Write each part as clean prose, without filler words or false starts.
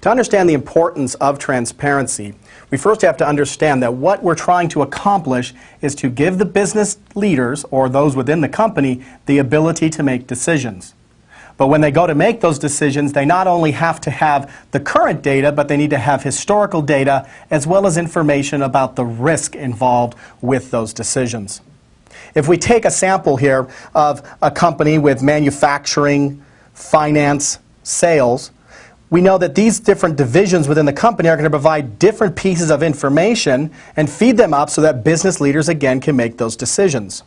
To understand the importance of transparency, we first have to understand that what we're trying to accomplish is to give the business leaders, or those within the company, the ability to make decisions. But when they go to make those decisions, they not only have to have the current data, but they need to have historical data as well as information about the risk involved with those decisions. If we take a sample here of a company with manufacturing, finance, sales, we know that these different divisions within the company are going to provide different pieces of information and feed them up so that business leaders, again, can make those decisions.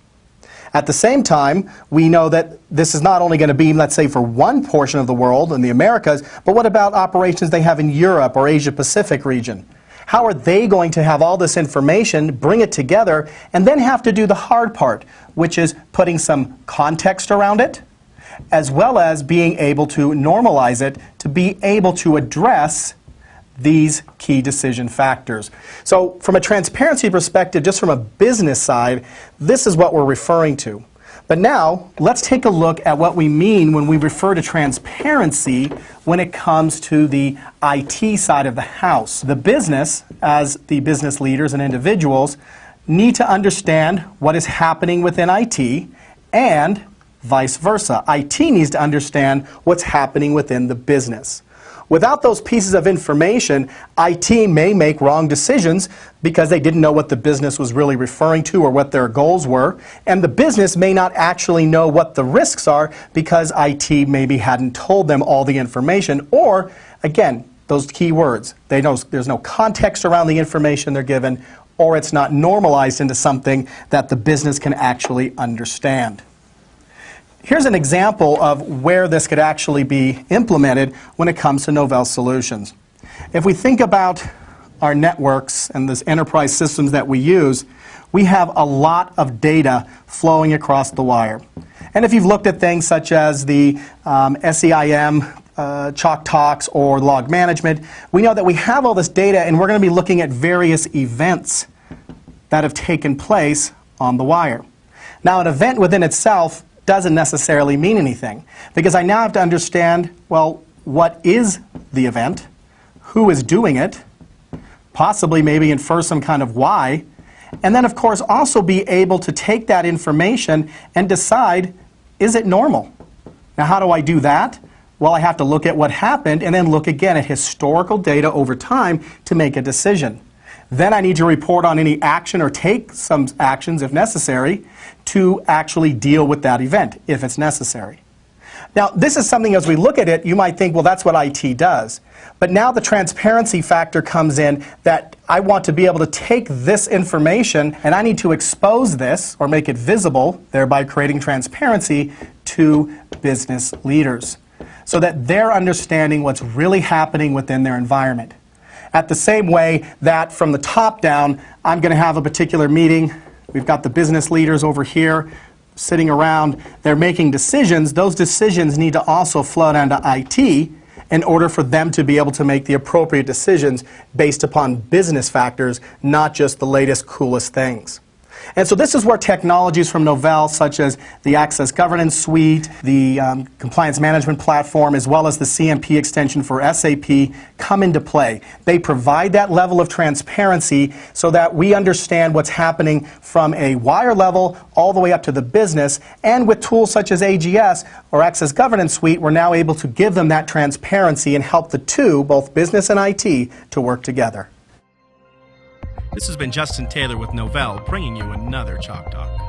At the same time, we know that this is not only going to be, let's say, for one portion of the world in the Americas, but what about operations they have in Europe or Asia Pacific region? How are they going to have all this information, bring it together, and then have to do the hard part, which is putting some context around it, as well as being able to normalize it to be able to address these key decision factors. So from a transparency perspective, just from a business side, this is what we're referring to. But now, let's take a look at what we mean when we refer to transparency when it comes to the IT side of the house. The business, as the business leaders and individuals, need to understand what is happening within IT, and vice versa. IT needs to understand what's happening within the business. Without those pieces of information, IT may make wrong decisions because they didn't know what the business was really referring to or what their goals were, and the business may not actually know what the risks are because IT maybe hadn't told them all the information, or, again, those key words. They know there's no context around the information they're given, or it's not normalized into something that the business can actually understand. Here's an example of where this could actually be implemented when it comes to Novell solutions. If we think about our networks and this enterprise systems that we use, we have a lot of data flowing across the wire. And if you've looked at things such as the SEIM, ChalkTalks, or log management, we know that we have all this data, and we're going to be looking at various events that have taken place on the wire. Now, an event within itself doesn't necessarily mean anything, because I now have to understand, well, what is the event, who is doing it, possibly maybe infer some kind of why, and then of course also be able to take that information and decide, is it normal? Now, how do I do that? Well, I have to look at what happened and then look again at historical data over time to make a decision. Then I need to report on any action or take some actions, if necessary, to actually deal with that event, if it's necessary. Now, this is something, as we look at it, you might think, well, that's what IT does. But now the transparency factor comes in, that I want to be able to take this information and I need to expose this or make it visible, thereby creating transparency to business leaders, so that they're understanding what's really happening within their environment. At the same way that from the top down, I'm going to have a particular meeting. We've got the business leaders over here sitting around. They're making decisions. Those decisions need to also flow down to IT in order for them to be able to make the appropriate decisions based upon business factors, not just the latest, coolest things. And so this is where technologies from Novell, such as the Access Governance Suite, the Compliance Management Platform, as well as the CMP extension for SAP, come into play. They provide that level of transparency so that we understand what's happening from a wire level all the way up to the business. And with tools such as AGS, or Access Governance Suite, we're now able to give them that transparency and help the two, both business and IT, to work together. This has been Justin Taylor with Novell, bringing you another Chalk Talk.